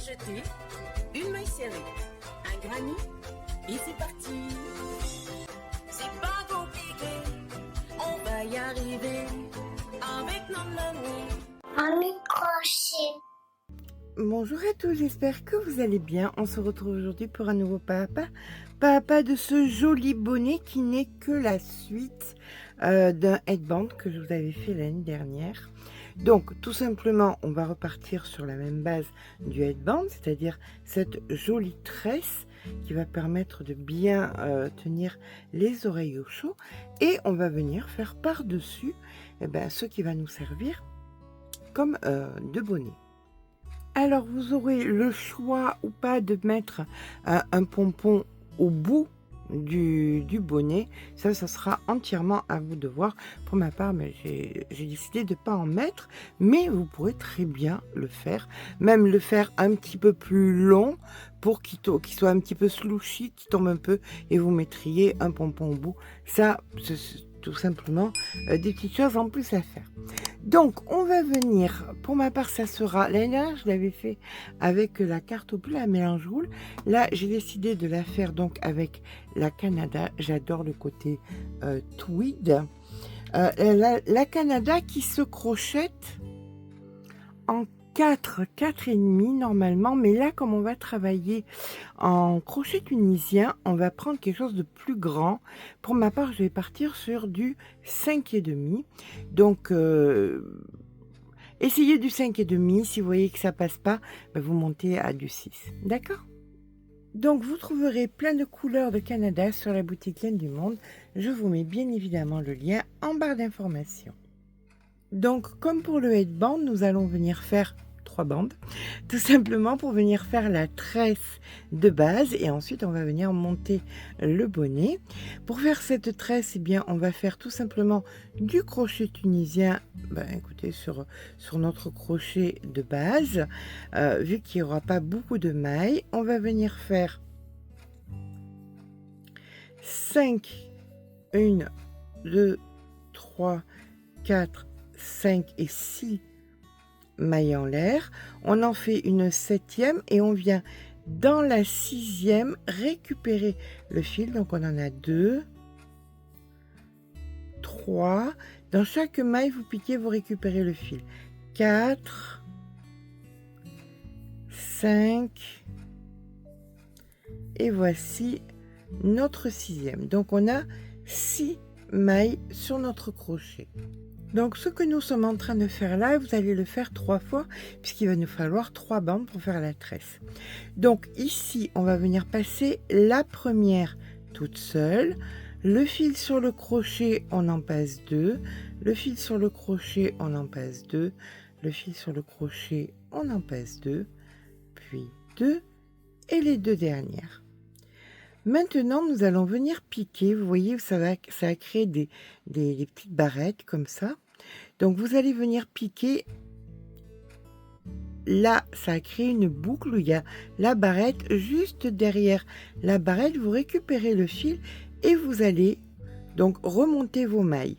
jeter, une maille serrée, un granit, et c'est parti. C'est pas compliqué, on va y arriver avec nos mamies. Un microchip. Bonjour à tous, j'espère que vous allez bien. On se retrouve aujourd'hui pour un nouveau papa de ce joli bonnet qui n'est que la suite d'un headband que je vous avais fait l'année dernière. Donc tout simplement, on va repartir sur la même base du headband, c'est-à-dire cette jolie tresse qui va permettre de bien tenir les oreilles au chaud, et on va venir faire par-dessus ce qui va nous servir comme de bonnet. Alors vous aurez le choix ou pas de mettre un pompon au bout du bonnet. Ça sera entièrement à vous de voir. Pour ma part, j'ai décidé de ne pas en mettre, mais vous pourrez très bien le faire. Même le faire un petit peu plus long pour qu'il soit un petit peu slouchy, qu'il tombe un peu, et vous mettriez un pompon au bout. Ça, c'est tout simplement des petites choses en plus à faire. Donc, on va venir, pour ma part, ça sera, l'année dernière, je l'avais fait avec la carte au bleu, la mélange roule. Là, j'ai décidé de la faire donc avec la Canada. J'adore le côté tweed. La Canada qui se crochette en 4,5 normalement, mais là, comme on va travailler en crochet tunisien, on va prendre quelque chose de plus grand. Pour ma part, je vais partir sur du 5,5. Donc, essayez du 5,5. Si vous voyez que ça passe pas, vous montez à du 6. D'accord? Donc, vous trouverez plein de couleurs de Canada sur la boutique Laine du Monde. Je vous mets bien évidemment le lien en barre d'informations. Donc, comme pour le headband, nous allons venir faire 3 bandes, tout simplement pour venir faire la tresse de base, et ensuite on va venir monter le bonnet. Pour faire cette tresse, on va faire tout simplement du crochet tunisien. Écoutez, sur notre crochet de base, vu qu'il n'y aura pas beaucoup de mailles, on va venir faire 5, 1, 2, 3, 4, 5 et 6 mailles en l'air. On en fait une 7e et on vient dans la 6e récupérer le fil. Donc on en a 2, 3. Dans chaque maille, vous piquez, vous récupérez le fil. 4, 5 et voici notre 6e. Donc on a 6 mailles sur notre crochet. Donc ce que nous sommes en train de faire là, vous allez le faire 3 fois, puisqu'il va nous falloir 3 bandes pour faire la tresse. Donc ici, on va venir passer la première toute seule. Le fil sur le crochet, on en passe 2. Le fil sur le crochet, on en passe 2. Le fil sur le crochet, on en passe 2. Puis 2 et les 2 dernières. Maintenant, nous allons venir piquer. Vous voyez, ça va créer des petites barrettes comme ça. Donc, vous allez venir piquer. Là, ça a créé une boucle où il y a la barrette. Juste derrière la barrette, vous récupérez le fil et vous allez donc remonter vos mailles.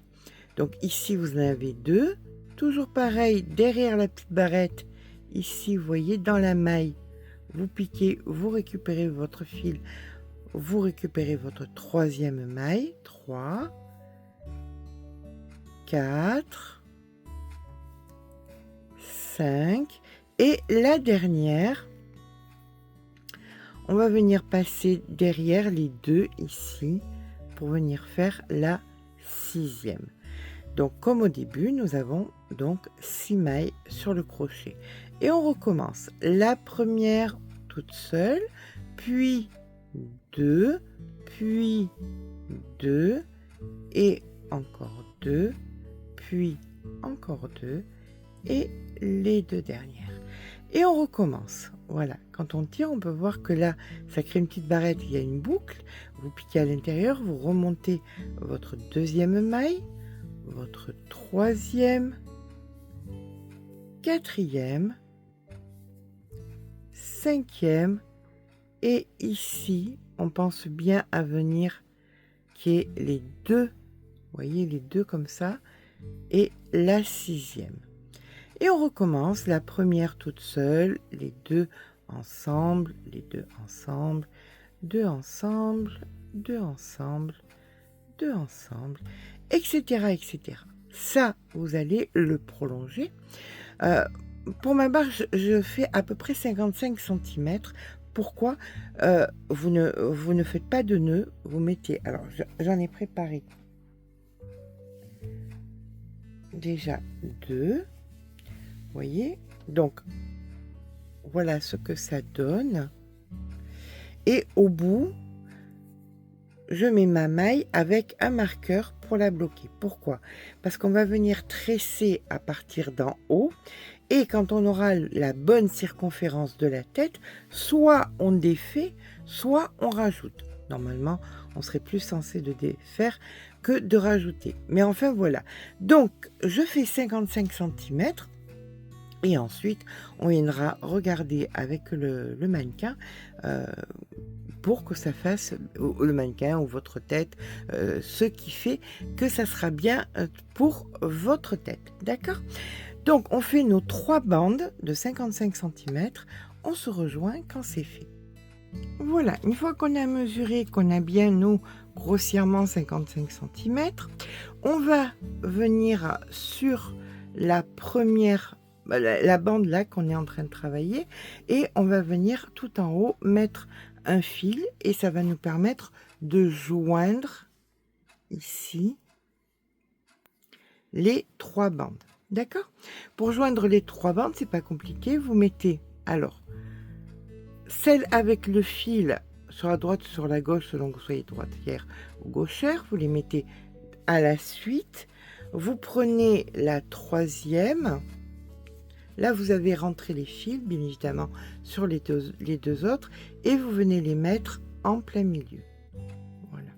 Donc, ici, vous en avez 2. Toujours pareil, derrière la petite barrette. Ici, vous voyez, dans la maille, vous piquez, vous récupérez votre fil. Vous récupérez votre 3e maille, 3, 4, 5, et la dernière, on va venir passer derrière les 2 ici, pour venir faire la 6e. Donc comme au début, nous avons donc 6 mailles sur le crochet. Et on recommence. La première toute seule, puis 2, puis 2, et encore 2, puis encore 2, et les 2 dernières. Et on recommence. Voilà, quand on tire, on peut voir que là, ça crée une petite barrette, il y a une boucle. Vous piquez à l'intérieur, vous remontez votre 2e maille, votre 3e, 4e, 5e, et ici, on pense bien à venir qui est les 2, vous voyez les 2 comme ça, et la 6e. Et on recommence la première toute seule, les 2 ensemble, les 2 ensemble, 2 ensemble, 2 ensemble, 2 ensemble, etc., etc. Ça, vous allez le prolonger. Pour ma part, je fais à peu près 55 cm. Pourquoi vous ne faites pas de nœud, vous mettez... Alors, j'en ai préparé déjà 2. Vous voyez? Donc, voilà ce que ça donne. Et au bout, je mets ma maille avec un marqueur pour la bloquer. Pourquoi? Parce qu'on va venir tresser à partir d'en haut. Et quand on aura la bonne circonférence de la tête, soit on défait, soit on rajoute. Normalement, on serait plus censé de défaire que de rajouter. Mais enfin, voilà. Donc, je fais 55 cm. Et ensuite, on viendra regarder avec le mannequin pour que ça fasse, le mannequin ou votre tête, ce qui fait que ça sera bien pour votre tête. D'accord? Donc, on fait nos 3 bandes de 55 cm. On se rejoint quand c'est fait. Voilà, une fois qu'on a mesuré, qu'on a bien, nous, grossièrement 55 cm, on va venir sur la première, la bande là qu'on est en train de travailler, et on va venir tout en haut mettre un fil, et ça va nous permettre de joindre ici les 3 bandes. D'accord? Pour joindre les 3 bandes, c'est pas compliqué. Vous mettez alors celle avec le fil sur la droite ou sur la gauche, selon que vous soyez droitière ou gauchère. Vous les mettez à la suite. Vous prenez la 3e. Là, vous avez rentré les fils, bien évidemment, sur les deux autres. Et vous venez les mettre en plein milieu. Voilà.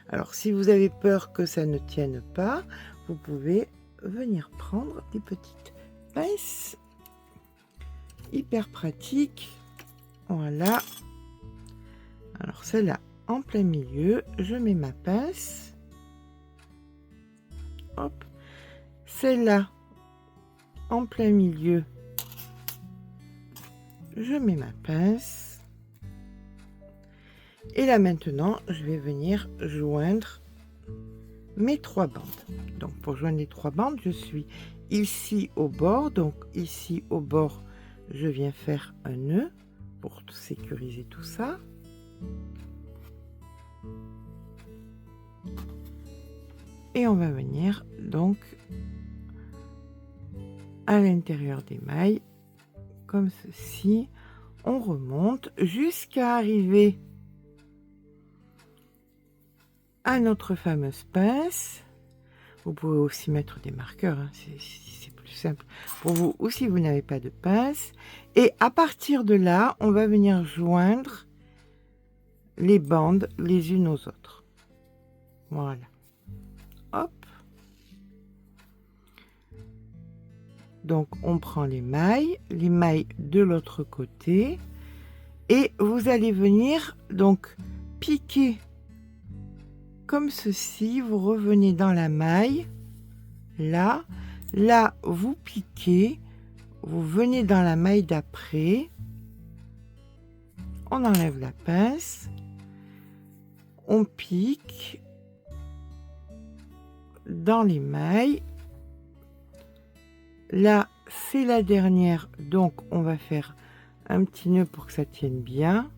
Alors, si vous avez peur que ça ne tienne pas, vous pouvez venir prendre des petites pinces hyper pratiques. Voilà. Alors celle-là en plein milieu, je mets ma pince. Hop. Celle-là en plein milieu, je mets ma pince. Et là maintenant, je vais venir joindre mes 3 bandes. Donc pour joindre les 3 bandes, je suis ici au bord. Donc ici au bord, je viens faire un nœud pour sécuriser tout ça. Et on va venir donc à l'intérieur des mailles, comme ceci. On remonte jusqu'à arriver à notre fameuse pince. Vous pouvez aussi mettre des marqueurs, hein, c'est plus simple pour vous, ou si vous n'avez pas de pince. Et à partir de là, on va venir joindre les bandes les unes aux autres. Voilà. Hop. Donc on prend les mailles de l'autre côté, et vous allez venir donc piquer comme ceci. Vous revenez dans la maille, là vous piquez, vous venez dans la maille d'après, on enlève la pince, on pique dans les mailles. Là c'est la dernière, donc on va faire un petit nœud pour que ça tienne bien.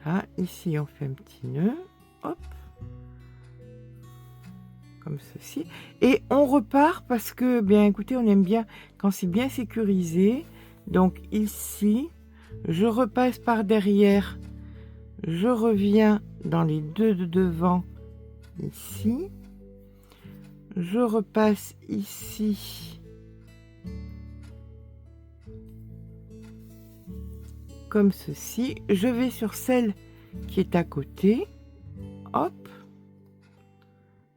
Voilà, ici on fait un petit nœud, hop, comme ceci, et on repart parce que, bien écoutez, on aime bien quand c'est bien sécurisé. Donc ici, je repasse par derrière, je reviens dans les 2 de devant, ici, je repasse ici, comme ceci, je vais sur celle qui est à côté, hop,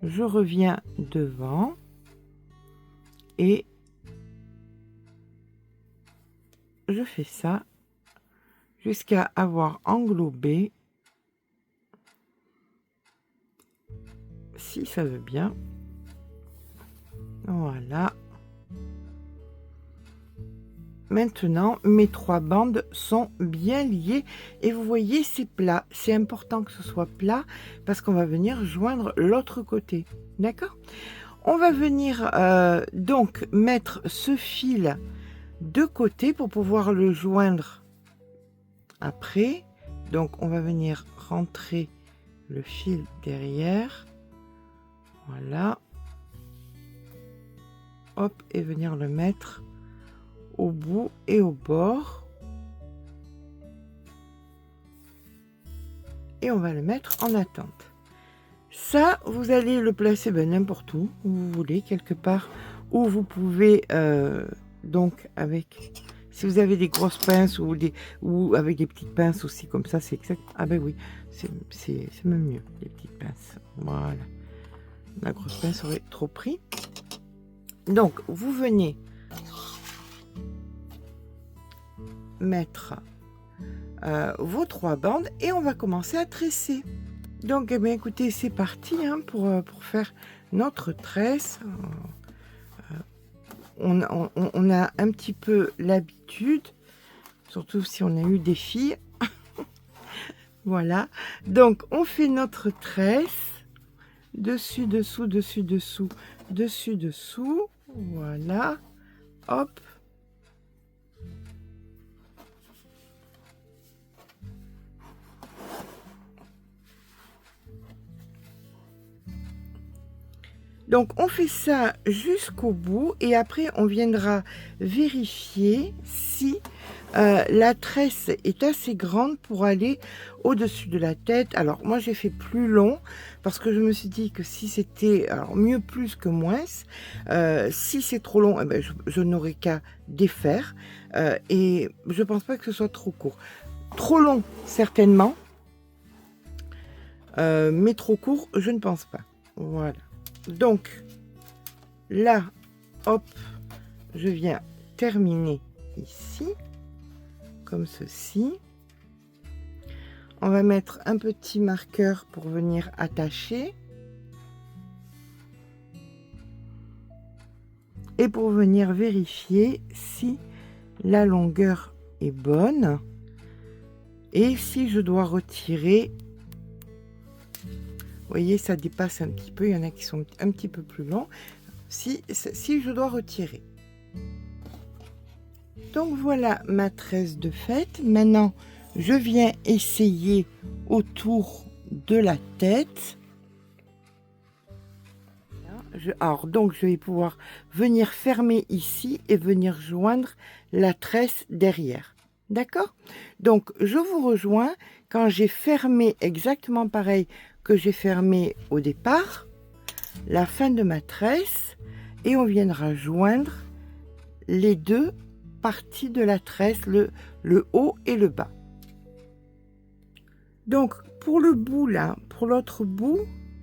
je reviens devant et je fais ça jusqu'à avoir englobé, si ça veut bien, Voilà. Maintenant, mes 3 bandes sont bien liées et vous voyez, c'est plat. C'est important que ce soit plat parce qu'on va venir joindre l'autre côté. D'accord? On va venir donc mettre ce fil de côté pour pouvoir le joindre après. Donc, on va venir rentrer le fil derrière. Voilà. Hop, et venir le mettre au bout et au bord. Et on va le mettre en attente. Ça, vous allez le placer n'importe où vous voulez, quelque part où vous pouvez donc avec, si vous avez des grosses pinces ou avec des petites pinces aussi comme ça, c'est exact. Ah ben oui, c'est même mieux les petites pinces. Voilà, la grosse pince aurait trop pris. Donc vous venez mettre vos 3 bandes et on va commencer à tresser. Donc eh bien, écoutez, c'est parti hein, pour faire notre tresse. On a un petit peu l'habitude, surtout si on a eu des filles. Voilà, donc on fait notre tresse, dessus, dessous, dessus, dessous, dessus, dessous. Voilà, hop. Donc on fait ça jusqu'au bout et après on viendra vérifier si la tresse est assez grande pour aller au-dessus de la tête. Alors moi j'ai fait plus long parce que je me suis dit que si c'était, alors mieux plus que moins, si c'est trop long, eh ben, je n'aurai qu'à défaire et je pense pas que ce soit trop court. Trop long certainement, mais trop court je ne pense pas. Voilà. Donc là, hop, je viens terminer ici, comme ceci. On va mettre un petit marqueur pour venir attacher. Et pour venir vérifier si la longueur est bonne. Et si je dois retirer. Vous voyez, ça dépasse un petit peu. Il y en a qui sont un petit peu plus longs. Si je dois retirer. Donc voilà ma tresse de faite. Maintenant, je viens essayer autour de la tête. Alors, donc, je vais pouvoir venir fermer ici et venir joindre la tresse derrière. D'accord? Donc, je vous rejoins quand j'ai fermé exactement pareil que j'ai fermé au départ, la fin de ma tresse, et on viendra joindre les deux parties de la tresse, le haut et le bas. Donc, pour le bout là, pour l'autre bout,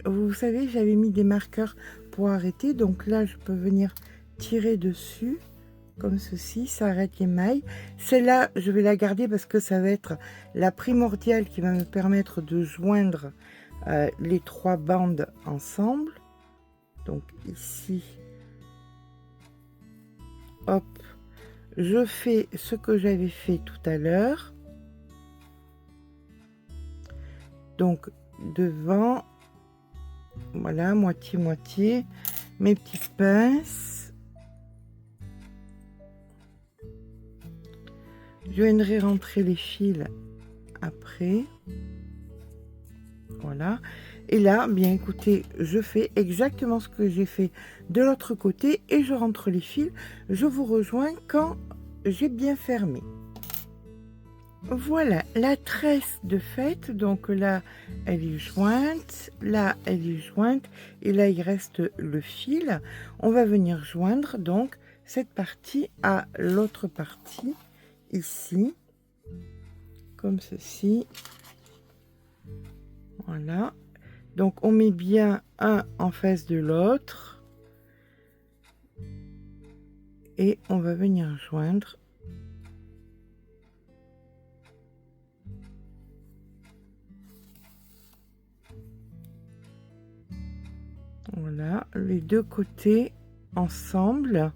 vous savez, j'avais mis des marqueurs pour arrêter. Donc là, je peux venir tirer dessus, comme ceci, ça arrête les mailles. Celle-là, je vais la garder parce que ça va être la primordiale qui va me permettre de joindre les 3 bandes ensemble. Donc ici, hop, je fais ce que j'avais fait tout à l'heure. Donc devant, voilà, moitié, mes petites pinces. Je viendrai rentrer les fils après. Voilà. Et là, bien écoutez, je fais exactement ce que j'ai fait de l'autre côté et je rentre les fils. Je vous rejoins quand j'ai bien fermé. Voilà la tresse de faite. Donc là, elle est jointe. Là, elle est jointe. Et là, il reste le fil. On va venir joindre donc cette partie à l'autre partie. Ici. Comme ceci. Voilà. Donc, on met bien un en face de l'autre. Et on va venir joindre. Voilà, les deux côtés ensemble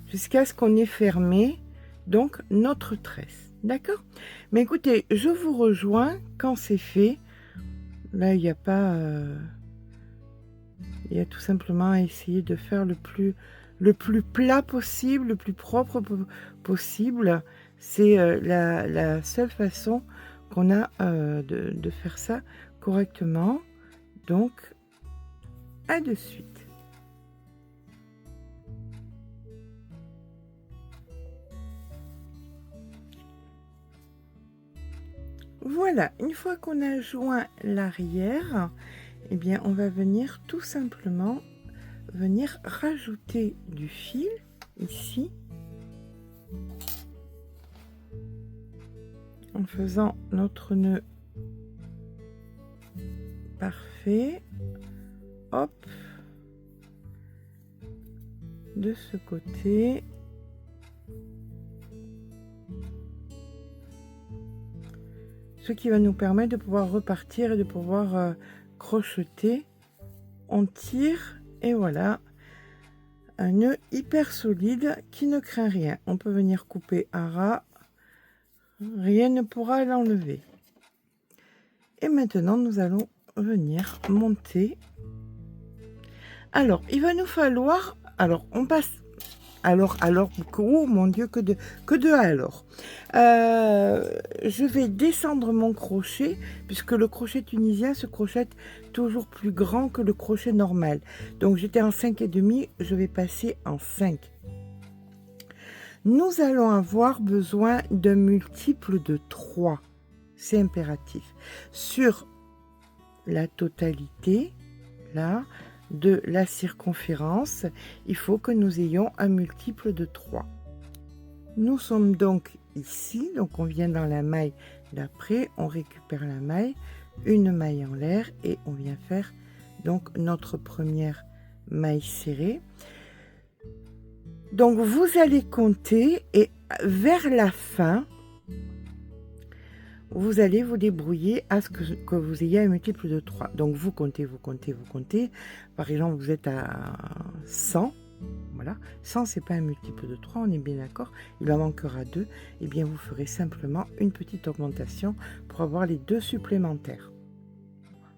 jusqu'à ce qu'on ait fermé donc notre tresse. D'accord? Mais écoutez, je vous rejoins quand c'est fait. Là, il n'y a pas... il y a tout simplement à essayer de faire le plus plat possible, le plus propre possible. C'est la seule façon qu'on a de faire ça correctement. Donc, à de suite. Voilà, une fois qu'on a joint l'arrière, eh bien, on va venir tout simplement rajouter du fil ici en faisant notre nœud parfait. Hop, de ce côté. Ce qui va nous permettre de pouvoir repartir et de pouvoir crocheter. On tire et voilà un nœud hyper solide qui ne craint rien. On peut venir couper à ras, rien ne pourra l'enlever. Et maintenant nous allons venir monter. Alors il va nous falloir, alors on passe, alors oh mon Dieu, que de alors. Je vais descendre mon crochet puisque le crochet tunisien se crochette toujours plus grand que le crochet normal. Donc j'étais en 5,5, je vais passer en 5. Nous allons avoir besoin d'un multiple de 3. C'est impératif. Sur la totalité, là, de la circonférence, il faut que nous ayons un multiple de 3. Nous sommes donc ici, donc on vient dans la maille d'après, on récupère la maille, une maille en l'air et on vient faire donc notre première maille serrée. Donc vous allez compter et vers la fin, vous allez vous débrouiller à ce que vous ayez un multiple de 3. Donc vous comptez, vous comptez, vous comptez. Par exemple, vous êtes à 100. Voilà, 100 c'est pas un multiple de 3, on est bien d'accord. Il en manquera 2. Et bien vous ferez simplement une petite augmentation pour avoir les 2 supplémentaires.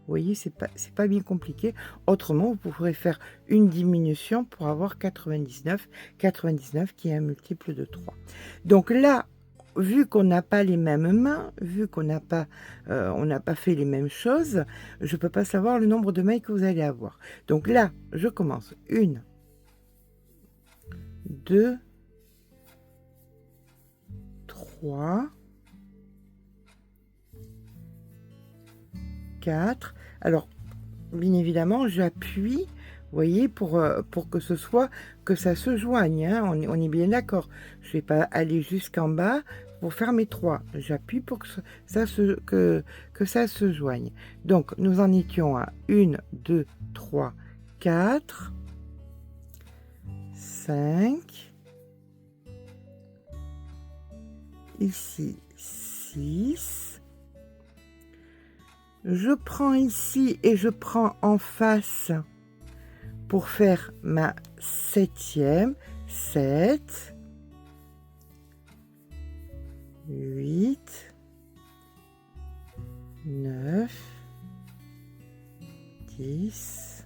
Vous voyez, c'est pas bien compliqué. Autrement, vous pourrez faire une diminution pour avoir 99 qui est un multiple de 3. Donc là, vu qu'on n'a pas les mêmes mains, vu qu'on n'a pas, on n'a pas fait les mêmes choses, je ne peux pas savoir le nombre de mailles que vous allez avoir. Donc là, je commence. 1, 2, 3, 4. Alors, bien évidemment, j'appuie, vous voyez, pour que ce soit, que ça se joigne. Hein, on est bien d'accord. Je ne vais pas aller jusqu'en bas pour faire mes 3. J'appuie pour que ça se joigne. Donc, nous en étions à 1, 2, 3, 4, 5. Ici, 6. Je prends ici et je prends en face pour faire ma 7e. 7, 8, 9, 10,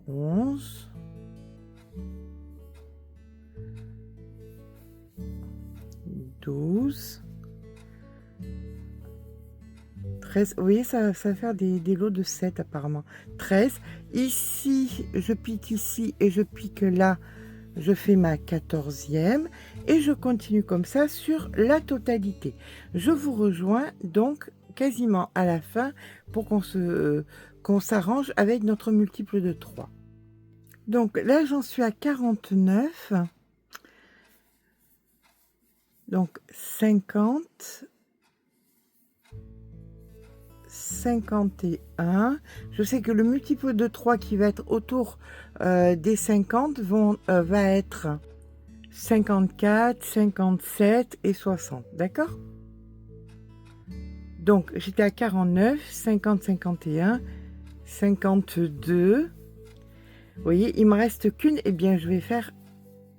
11, 12, 13, vous voyez, ça va faire des lots de 7 apparemment. 13, ici, je pique ici et je pique là, je fais ma 14e et je continue comme ça sur la totalité. Je vous rejoins donc quasiment à la fin pour qu'on s'arrange avec notre multiple de 3. Donc là, j'en suis à 49. Donc 50, 51. Je sais que le multiple de 3 qui va être autour des 50 va être 54, 57 et 60. D'accord? Donc j'étais à 49, 50, 51, 52. Vous voyez, il me reste qu'une, et bien je vais faire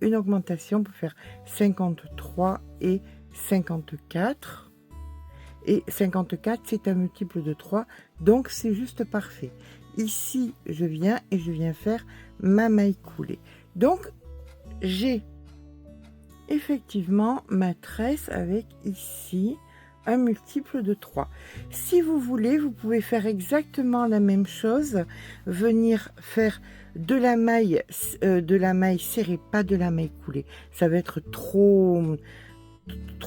une augmentation pour faire 53 et 54. Et 54, c'est un multiple de 3, donc c'est juste parfait. Ici, je viens et je viens faire ma maille coulée. Donc, j'ai effectivement ma tresse avec ici un multiple de 3. Si vous voulez, vous pouvez faire exactement la même chose, venir faire de la maille serrée, pas de la maille coulée. Ça va être trop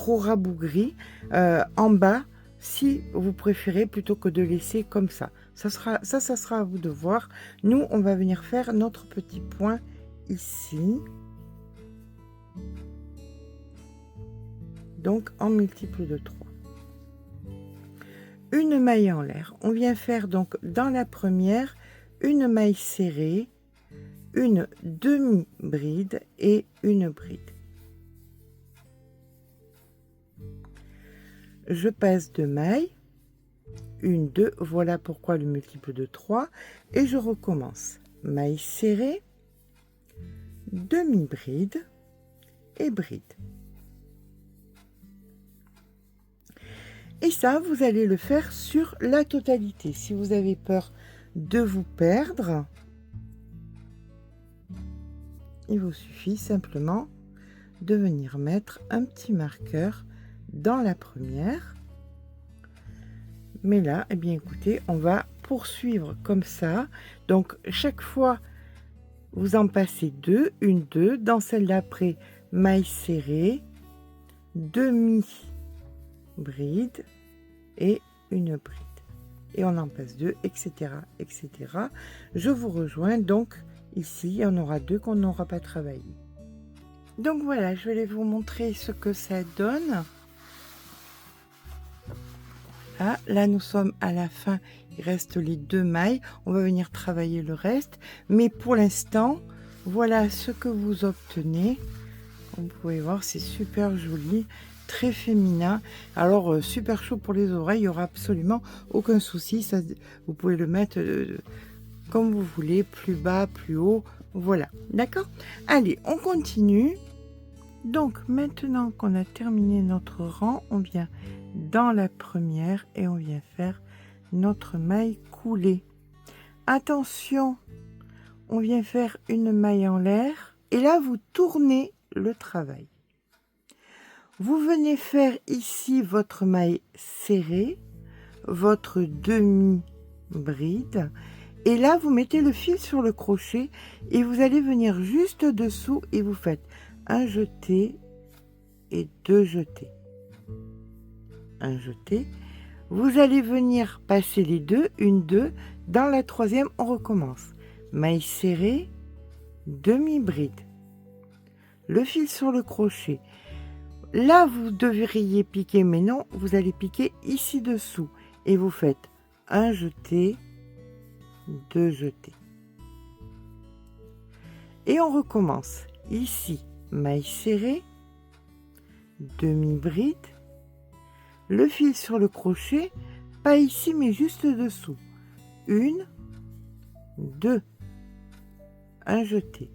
rabougri en bas, si vous préférez, plutôt que de laisser comme ça. Ça sera à vous de voir. Nous, on va venir faire notre petit point ici. Donc en multiple de 3. Une maille en l'air. On vient faire donc dans la première une maille serrée, une demi-bride et une bride. Je passe 2 mailles, 1, 2, voilà pourquoi le multiple de 3, et je recommence. Maille serrée, demi-bride et bride. Et ça, vous allez le faire sur la totalité. Si vous avez peur de vous perdre, il vous suffit simplement de venir mettre un petit marqueur dans la première. Mais là, eh bien écoutez, on va poursuivre comme ça. Donc chaque fois, vous en passez 2, une 2. Dans celle d'après, maille serrée, demi bride et une bride. Et on en passe 2, etc., etc. Je vous rejoins donc ici. Il y en aura 2 qu'on n'aura pas travaillé. Donc voilà, je vais vous montrer ce que ça donne. Ah, là, nous sommes à la fin. Il reste les 2 mailles. On va venir travailler le reste. Mais pour l'instant, voilà ce que vous obtenez. Vous pouvez voir, c'est super joli, très féminin. Alors, super chaud pour les oreilles. Il n'y aura absolument aucun souci. Ça, vous pouvez le mettre comme vous voulez, plus bas, plus haut. Voilà, d'accord? Allez, on continue. Donc, maintenant qu'on a terminé notre rang, on vient dans la première et on vient faire notre maille coulée. Attention, on vient faire une maille en l'air et là vous tournez le travail. Vous venez faire ici votre maille serrée, votre demi bride et là vous mettez le fil sur le crochet et vous allez venir juste dessous et vous faites un jeté et 2 jetés. Un jeté, vous allez venir passer les 2, une 2, dans la troisième on recommence, maille serrée, demi bride, le fil sur le crochet, là vous devriez piquer mais non, vous allez piquer ici dessous et vous faites un jeté, 2 jetés et on recommence ici, maille serrée, demi bride, le fil sur le crochet, pas ici mais juste dessous, 1, 2, un jeté,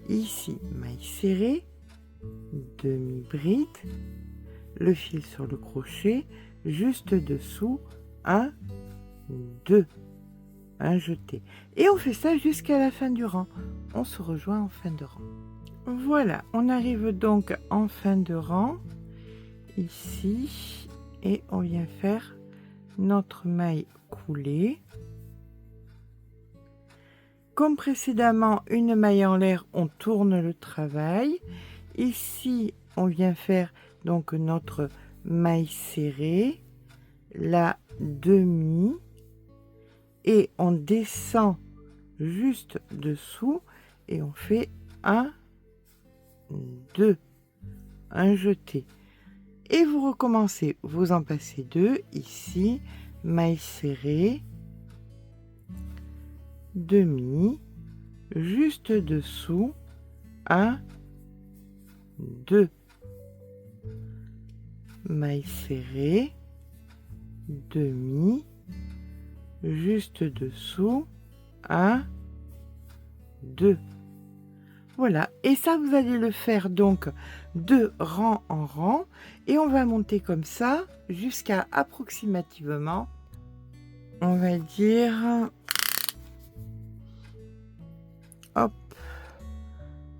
ici maille serrée, demi bride, le fil sur le crochet, juste dessous, 1, 2, un jeté, et on fait ça jusqu'à la fin du rang. On se rejoint en fin de rang. Voilà, on arrive donc en fin de rang ici et on vient faire notre maille coulée. Comme précédemment, une maille en l'air, on tourne le travail. Ici, on vient faire donc notre maille serrée, la demi et on descend juste dessous et on fait un 2, un jeté et vous recommencez, vous en passez 2 ici, maille serrée, demi, juste dessous, 1, 2, maille serrée, demi, juste dessous, 1, 2. Voilà, et ça vous allez le faire donc de rang en rang, et on va monter comme ça jusqu'à approximativement, on va dire, hop,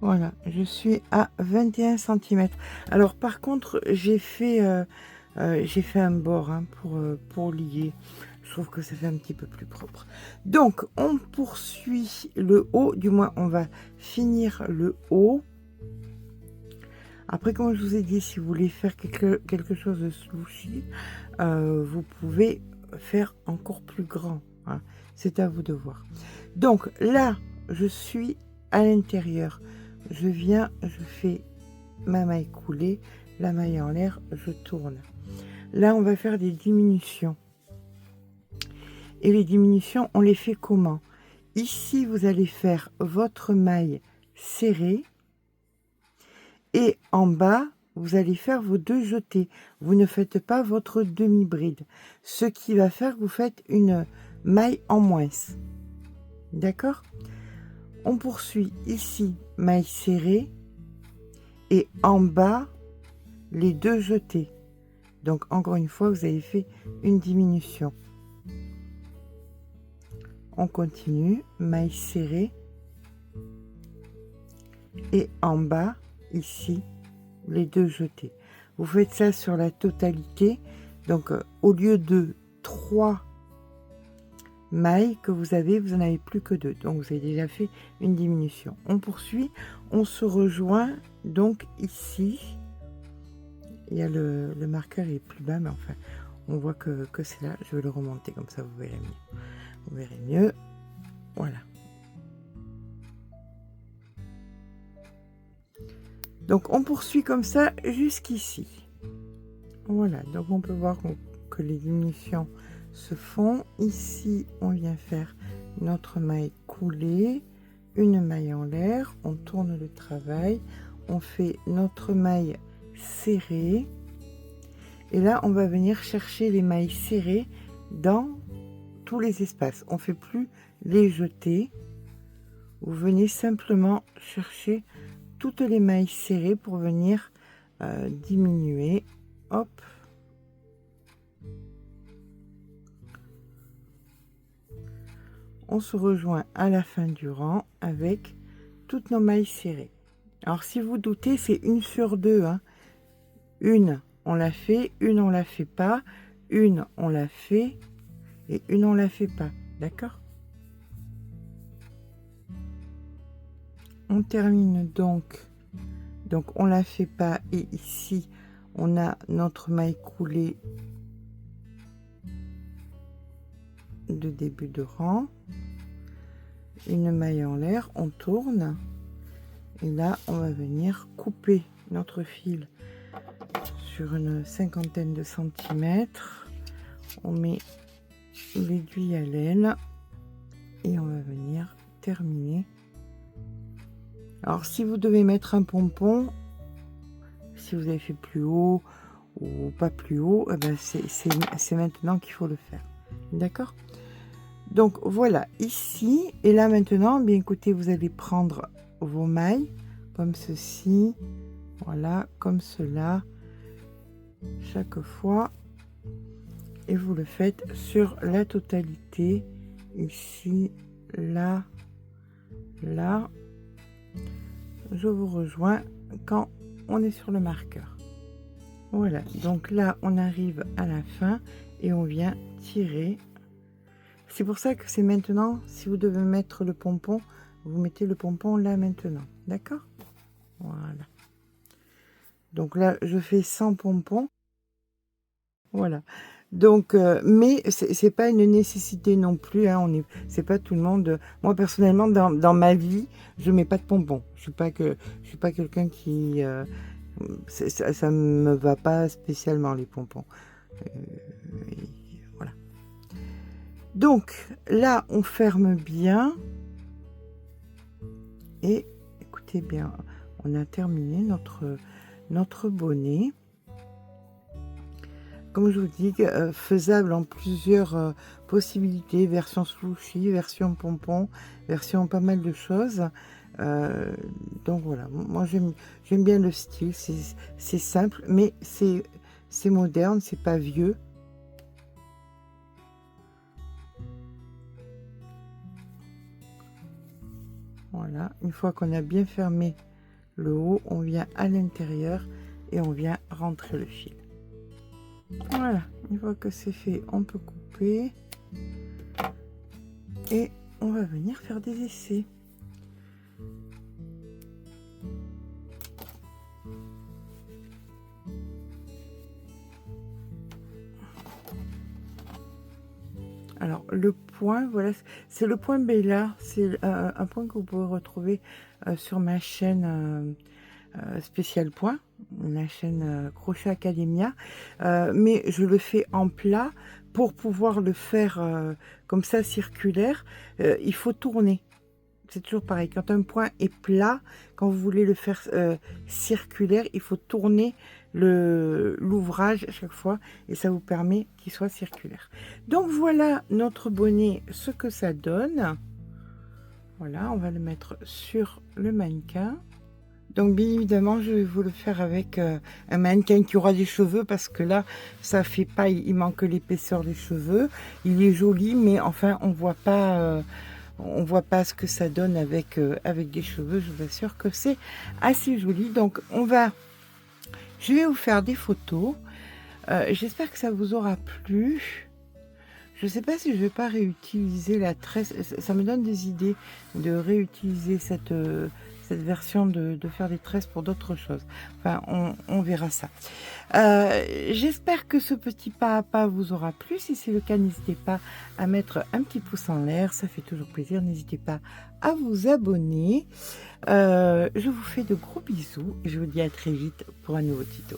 voilà, je suis à 21 cm. Alors par contre, j'ai fait un bord hein, pour lier. Je trouve que ça fait un petit peu plus propre. Donc, on poursuit le haut, du moins on va finir le haut. Après, comme je vous ai dit, si vous voulez faire quelque chose de slouchy, vous pouvez faire encore plus grand. Hein. C'est à vous de voir. Donc là, je suis à l'intérieur. Je viens, je fais ma maille coulée, la maille en l'air, je tourne. Là, on va faire des diminutions. Et les diminutions, on les fait comment? Ici, vous allez faire votre maille serrée. Et en bas, vous allez faire vos 2 jetés. Vous ne faites pas votre demi-bride. Ce qui va faire que vous faites une maille en moins. D'accord? On poursuit ici, maille serrée. Et en bas, les 2 jetés. Donc, encore une fois, vous avez fait une diminution. On continue, maille serrée, et en bas, ici, les 2 jetés. Vous faites ça sur la totalité, donc au lieu de 3 mailles que vous en avez plus que 2, donc vous avez déjà fait une diminution. On poursuit, on se rejoint, donc ici, il y a le marqueur est plus bas, mais enfin, on voit que c'est là, je vais le remonter, comme ça vous verrez mieux. Vous verrez mieux, voilà. Donc on poursuit comme ça jusqu'ici. Voilà, donc on peut voir que les diminutions se font. Ici, on vient faire notre maille coulée, une maille en l'air, on tourne le travail, on fait notre maille serrée. Et là, on va venir chercher les mailles serrées dans tous les espaces. On fait plus les jeter. Vous venez simplement chercher toutes les mailles serrées pour venir diminuer. Hop. On se rejoint à la fin du rang avec toutes nos mailles serrées. Alors si vous doutez, c'est une sur deux. Hein. Une, on la fait, une, on la fait pas, une, on la fait, et une, on la fait pas. D'accord? On termine donc on la fait pas, et ici, on a notre maille coulée de début de rang. Une maille en l'air, on tourne. Et là, on va venir couper notre fil sur une cinquantaine de centimètres. On met l'aiguille à l'aile et on va venir terminer. Alors, si vous devez mettre un pompon, si vous avez fait plus haut ou pas plus haut, eh ben c'est maintenant qu'il faut le faire. D'accord? Donc, voilà, ici. Et là, maintenant, bien écoutez, vous allez prendre vos mailles comme ceci. Voilà, comme cela. Chaque fois. Et vous le faites sur la totalité. Ici, là, là. Je vous rejoins quand on est sur le marqueur. Voilà, donc là on arrive à la fin et on vient tirer. C'est pour ça que c'est maintenant, si vous devez mettre le pompon, vous mettez le pompon là maintenant, d'accord? Voilà. Donc là je fais sans pompon. Voilà. Donc, mais c'est pas une nécessité non plus. Hein, c'est pas tout le monde. Moi personnellement, dans ma vie, je mets pas de pompons. Je suis pas quelqu'un qui ça me va pas spécialement les pompons. Voilà. Donc là, on ferme bien. Et écoutez bien, on a terminé notre bonnet. comme je vous dis, faisable en plusieurs possibilités, version slouchy, version pompon, version pas mal de choses. Donc voilà, moi j'aime bien le style, c'est simple, mais c'est moderne, c'est pas vieux. Voilà, une fois qu'on a bien fermé le haut, on vient à l'intérieur et on vient rentrer le fil. Voilà, une fois que c'est fait, on peut couper et on va venir faire des essais. Alors le point, voilà, c'est le point Bella, c'est un point que vous pouvez retrouver sur ma chaîne spécial point, la chaîne Crochet Academia, mais je le fais en plat. Pour pouvoir le faire comme ça circulaire, il faut tourner. C'est toujours pareil, quand un point est plat, quand vous voulez le faire circulaire, il faut tourner l'ouvrage à chaque fois et ça vous permet qu'il soit circulaire. Donc voilà notre bonnet, ce que ça donne. Voilà, on va le mettre sur le mannequin. Donc bien évidemment, je vais vous le faire avec un mannequin qui aura des cheveux parce que là, ça fait pas, il manque l'épaisseur des cheveux. Il est joli, mais enfin, on voit pas ce que ça donne avec des cheveux. Je vous assure que c'est assez joli. Donc je vais vous faire des photos. J'espère que ça vous aura plu. Je ne sais pas si je vais pas réutiliser la tresse. Ça me donne des idées de réutiliser cette version de faire des tresses pour d'autres choses. Enfin, on verra ça. J'espère que ce petit pas à pas vous aura plu. Si c'est le cas, n'hésitez pas à mettre un petit pouce en l'air. Ça fait toujours plaisir. N'hésitez pas à vous abonner. Je vous fais de gros bisous et je vous dis à très vite pour un nouveau tuto.